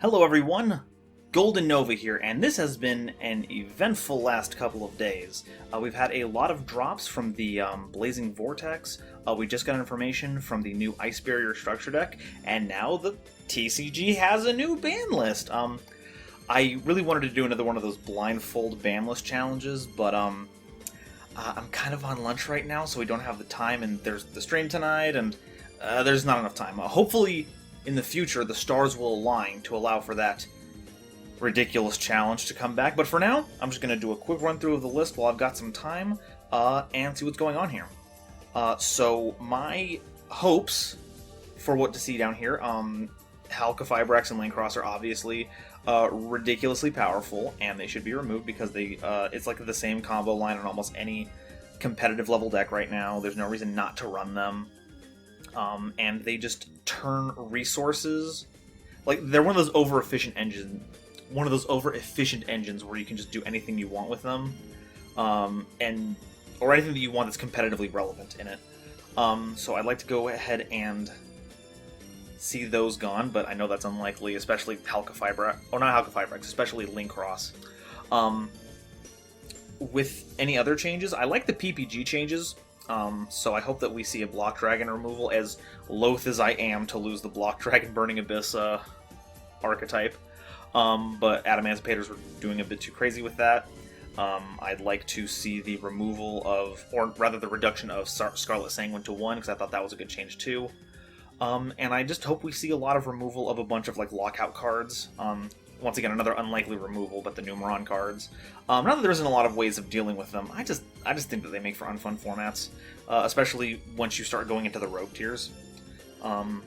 Hello everyone, GoldenNova here, and this has been an eventful last couple of days. We've had a lot of drops from the Blazing Vortex, we just got information from the new Ice Barrier structure deck, and now the TCG has a new ban list. I really wanted to do another one of those blindfold ban list challenges, but I'm kind of on lunch right now, so we don't have the time, and there's the stream tonight, and there's not enough time. Hopefully, in the future, the stars will align to allow for that ridiculous challenge to come back. But for now, I'm just going to do a quick run-through of the list while I've got some time, and see what's going on here. So, my hopes for what to see down here, Halka, Fibrax, and Lane-Cross are obviously ridiculously powerful, and they should be removed because they it's like the same combo line on almost any competitive level deck right now. There's no reason not to run them. And they just turn resources, like they're one of those over-efficient engines where you can just do anything you want with them, or anything that you want that's competitively relevant in it. So I'd like to go ahead and see those gone, but I know that's unlikely, especially Halka Fibrax, or not Halka Fibrax, especially Lane-Cross. With any other changes, I like the PPG changes. So I hope that we see a Block Dragon removal, as loath as I am to lose the Block Dragon Burning Abyss archetype. But Adamantipator's were doing a bit too crazy with that. I'd like to see the removal of, or rather the reduction of Scarlet Sanguine to 1, because I thought that was a good change too. And I just hope we see a lot of removal of a bunch of like lockout cards. Once again, another unlikely removal, but the Numeron cards. Not that there isn't a lot of ways of dealing with them. I just think that they make for unfun formats, especially once you start going into the rogue tiers. My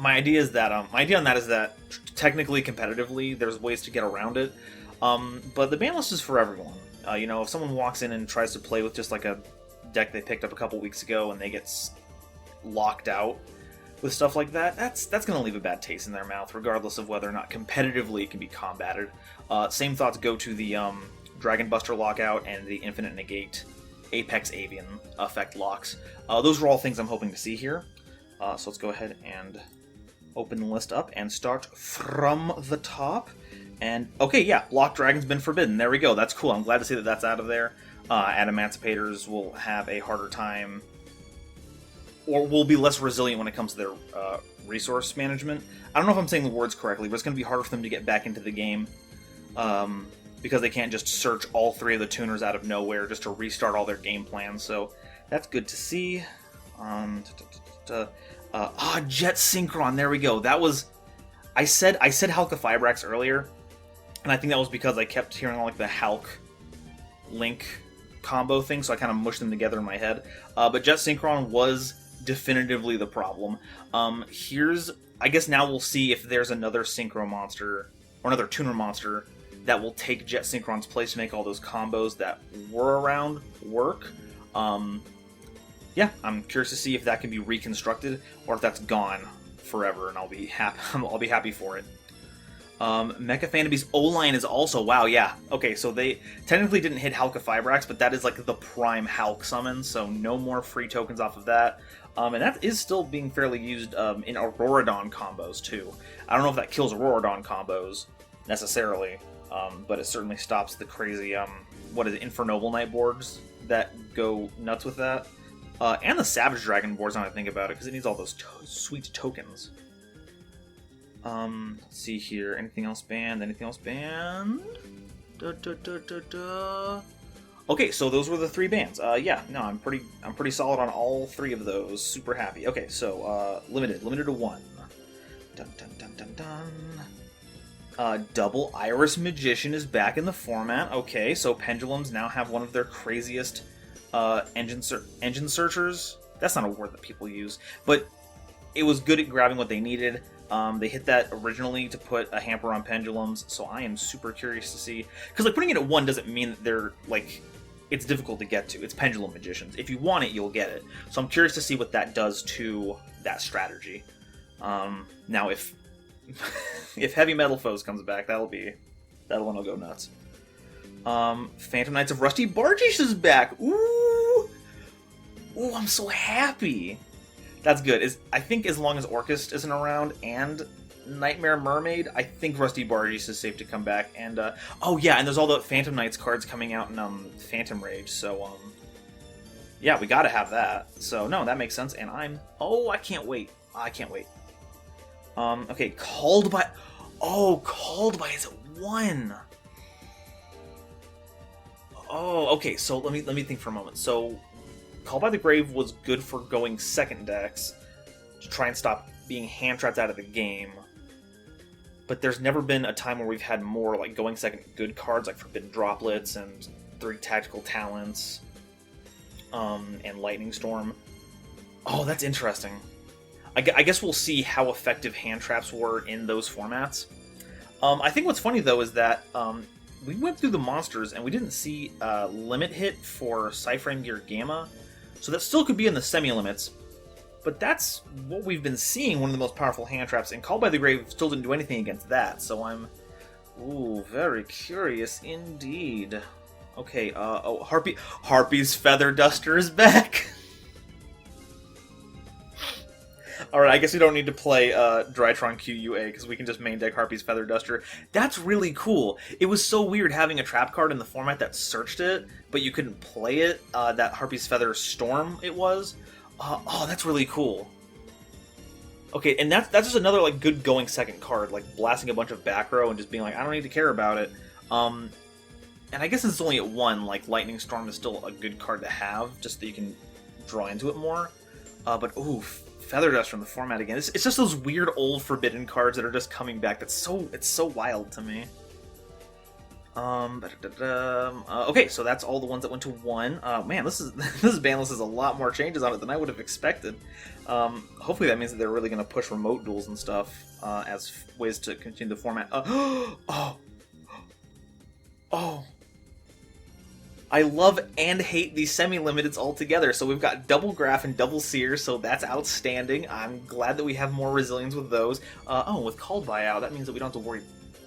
idea on that is that technically, competitively, there's ways to get around it. But the ban list is for everyone. If someone walks in and tries to play with just like a deck they picked up a couple weeks ago and they get locked out with stuff like that, that's going to leave a bad taste in their mouth, regardless of whether or not competitively it can be combated. Same thoughts go to the Dragon Buster lockout and the Infinite Negate Apex Avian effect locks. Those are all things I'm hoping to see here. So let's go ahead and open the list up and start from the top. And, okay, yeah, Block Dragon's been forbidden. There we go. That's cool. I'm glad to see that that's out of there. Adamantipator's will have a harder time, or will be less resilient when it comes to their resource management. I don't know if I'm saying the words correctly, but it's going to be harder for them to get back into the game, because they can't just search all three of the tuners out of nowhere just to restart all their game plans, so that's good to see. Jet Synchron, there we go. That was... I said Halka Fibrax earlier, and I think that was because I kept hearing like the Halk Link combo thing, so I kind of mushed them together in my head. But Jet Synchron was definitively the problem. I guess now we'll see if there's another Synchro monster, or another tuner monster, that will take Jet Synchron's place to make all those combos that were around work. Yeah, I'm curious to see if that can be reconstructed, or if that's gone forever, and I'll be happy for it. Mecha Fanabe's O-Line is also, wow, yeah. Okay, so they technically didn't hit Halka Fibrax, but that is like the prime Halk summon, so no more free tokens off of that. And that is still being fairly used in Auroradon combos, too. I don't know if that kills Auroradon combos, necessarily, but it certainly stops the crazy, Infernoble Knight boards that go nuts with that. And the Savage Dragon boards, now that I think about it, because it needs all those sweet tokens. Let's see here. Anything else banned? Okay, so those were the 3 bans. Yeah, no, I'm pretty solid on all 3 of those. Super happy. Okay, so limited to 1. Double Iris Magician is back in the format. Okay, so Pendulums now have one of their craziest engine searchers. That's not a word that people use, but it was good at grabbing what they needed. They hit that originally to put a hamper on Pendulums, so I am super curious to see, because like putting it at 1 doesn't mean that they're like it's difficult to get to. It's Pendulum Magicians. If you want it, you'll get it. So I'm curious to see what that does to that strategy. Now if if Heavy Metal Foes comes back, that one will go nuts. Phantom Knights of Rusty Bargish is back. Ooh, I'm so happy. That's good. I think as long as Orcust isn't around and Nightmare Mermaid, I think Rusty Barges is safe to come back. And, oh yeah, and there's all the Phantom Knights cards coming out in, Phantom Rage, so, yeah, we gotta have that. So, no, that makes sense, and I can't wait. I can't wait. Okay, Called by... Oh, Called by is at 1. Oh, okay, so let me think for a moment. So, Called by the Grave was good for going second decks to try and stop being hand-trapped out of the game. But there's never been a time where we've had more, like, going second good cards, like Forbidden Droplets and 3 Tactical Talents, and Lightning Storm. Oh, that's interesting. I guess we'll see how effective hand traps were in those formats. I think what's funny, though, is that we went through the monsters and we didn't see limit hit for Cyframe Gear Gamma, so that still could be in the semi-limits. But that's what we've been seeing, one of the most powerful hand traps, and Called by the Grave still didn't do anything against that, so I'm... Ooh, very curious indeed. Okay, oh, Harpy's Feather Duster is back! Alright, I guess we don't need to play Drytron QUA, because we can just main deck Harpy's Feather Duster. That's really cool. It was so weird having a trap card in the format that searched it, but you couldn't play it, that Harpy's Feather Storm it was. Oh, that's really cool. Okay, and that's just another, like, good going second card, like, blasting a bunch of back row and just being like, I don't need to care about it. And I guess it's only at 1, like, Lightning Storm is still a good card to have, just that you can draw into it more. But, ooh, Feather Dust from the format again. It's just those weird old Forbidden cards that are just coming back. It's so wild to me. Okay, so that's all the ones that went to 1. Man, this ban list has a lot more changes on it than I would have expected. Hopefully that means that they're really going to push remote duels and stuff as ways to continue the format. Oh! I love and hate these semi-limiteds altogether. So we've got Double Graph and Double Seer, so that's outstanding. I'm glad that we have more resilience with those. With Called by out, that means that we don't have to worry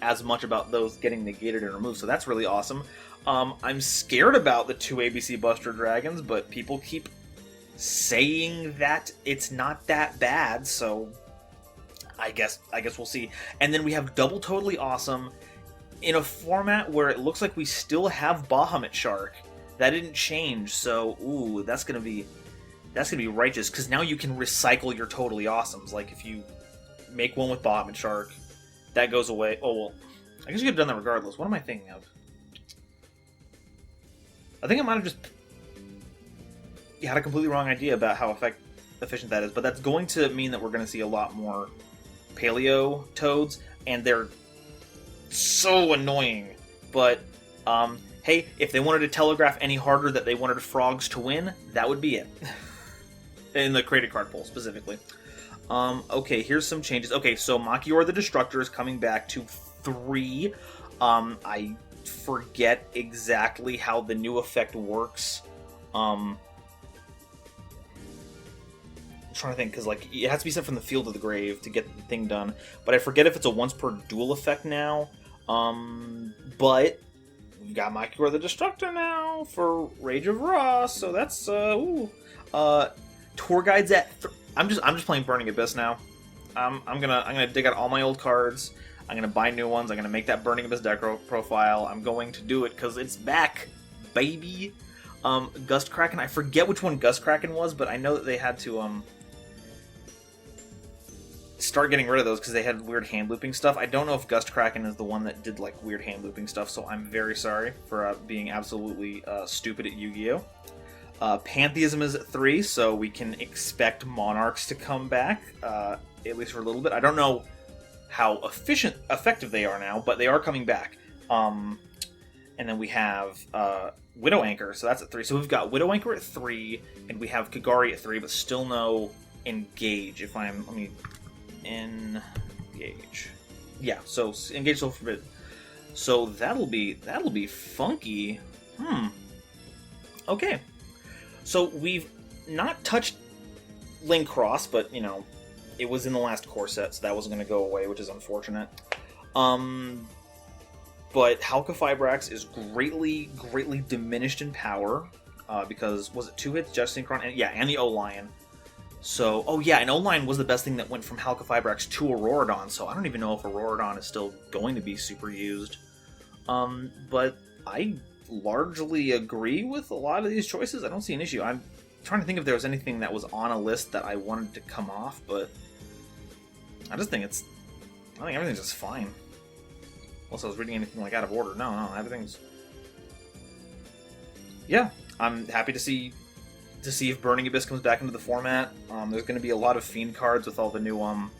as much about those getting negated and removed, so that's really awesome. I'm scared about the 2 ABC Buster Dragons, but people keep saying that it's not that bad, so I guess we'll see. And then we have Double Totally Awesome in a format where it looks like we still have Bahamut Shark. That didn't change, so ooh, that's gonna be righteous, because now you can recycle your Totally Awesomes. Like if you make one with Bahamut Shark, that goes away. Oh, well, I guess you could have done that regardless. What am I thinking of? I think I might have just had a completely wrong idea about how efficient that is, but that's going to mean that we're going to see a lot more Paleo Toads, and they're so annoying. But, hey, if they wanted to telegraph any harder that they wanted Frogs to win, that would be it. In the created card pool, specifically. Okay, here's some changes. Okay, so Machior the Destructor is coming back to 3. I forget exactly how the new effect works. I'm trying to think, because, like, it has to be sent from the Field of the Grave to get the thing done. But I forget if it's a once per duel effect now. But we've got Machior the Destructor now for Rage of Ra, so that's, Tour Guides at... I'm just playing Burning Abyss now. I'm gonna dig out all my old cards. I'm gonna buy new ones. I'm gonna make that Burning Abyss deck profile. I'm going to do it because it's back, baby. Gust Kraken. I forget which one Gust Kraken was, but I know that they had to start getting rid of those because they had weird hand looping stuff. I don't know if Gust Kraken is the one that did like weird hand looping stuff, so I'm very sorry for being absolutely stupid at Yu-Gi-Oh! Pantheism is at 3, so we can expect Monarchs to come back, at least for a little bit. I don't know how effective they are now, but they are coming back. And then we have Widow Anchor, so that's at 3. So we've got Widow Anchor at 3, and we have Kagari at 3, but still no Engage. Let me Engage. Yeah, so Engage Still Forbidden. So that'll be funky. Okay. So we've not touched Link Cross, but, you know, it was in the last core set, so that wasn't going to go away, which is unfortunate. But Halka Fibrax is greatly diminished in power, because, was it 2 hits, just Synchron? And, yeah, and the O-Lion. So, oh yeah, and O-Line was the best thing that went from Halqifibrax to Auroradon, so I don't even know if Auroradon is still going to be super used. But I largely agree with a lot of these choices. I don't see an issue. I'm trying to think if there was anything that was on a list that I wanted to come off, but I think everything's just fine. Unless I was reading anything like out of order. No, everything's... Yeah, I'm happy to see if Burning Abyss comes back into the format. There's going to be a lot of Fiend cards with all the new, what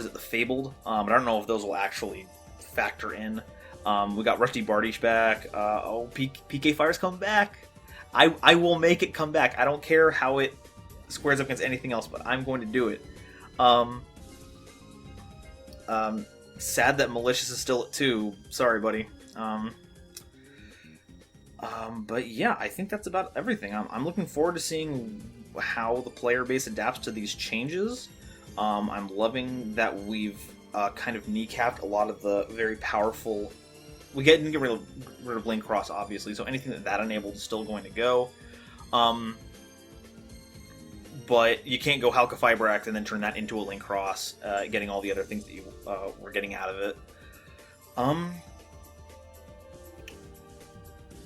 is it, the Fabled? But I don't know if those will actually factor in. We got Rusty Bardiche back. PK Fire's coming back. I will make it come back. I don't care how it squares up against anything else, but I'm going to do it. Sad that Malicious is still at 2. Sorry, buddy. But yeah, I think that's about everything. I'm looking forward to seeing how the player base adapts to these changes. I'm loving that we've kind of kneecapped a lot of the very powerful... We didn't get rid of Blink Cross, obviously, so anything that enabled is still going to go. But you can't go Halqifibrax and then turn that into a Link Cross, getting all the other things that you were getting out of it.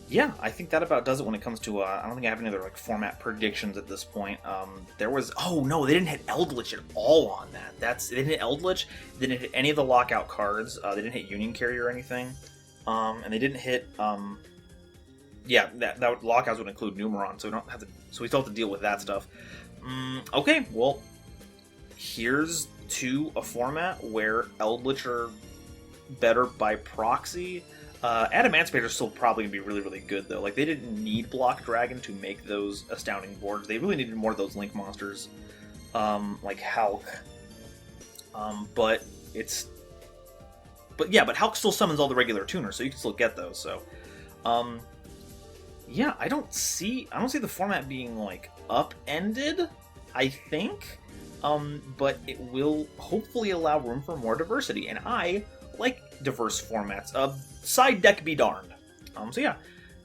Yeah, I think that about does it when it comes to, I don't think I have any other, like, format predictions at this point. There was, oh no, they didn't hit Eldritch at all on that. They didn't hit Eldritch, they didn't hit any of the lockout cards, they didn't hit Union Carrier or anything, and they didn't hit, yeah, that lockouts would include Numeron, so we still have to deal with that stuff. Okay, well, here's to a format where Eldritch are better by proxy. Adamancipator is still probably going to be really, really good, though. Like, they didn't need Block Dragon to make those astounding boards. They really needed more of those Link monsters, like Hulk. But Hulk still summons all the regular tuners, so you can still get those, so... yeah, I don't see the format being, like, upended, I think. But it will hopefully allow room for more diversity, and I like diverse formats. Side deck be darned. So yeah,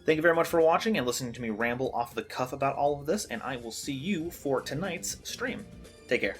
thank you very much for watching and listening to me ramble off the cuff about all of this, and I will see you for tonight's stream. Take care.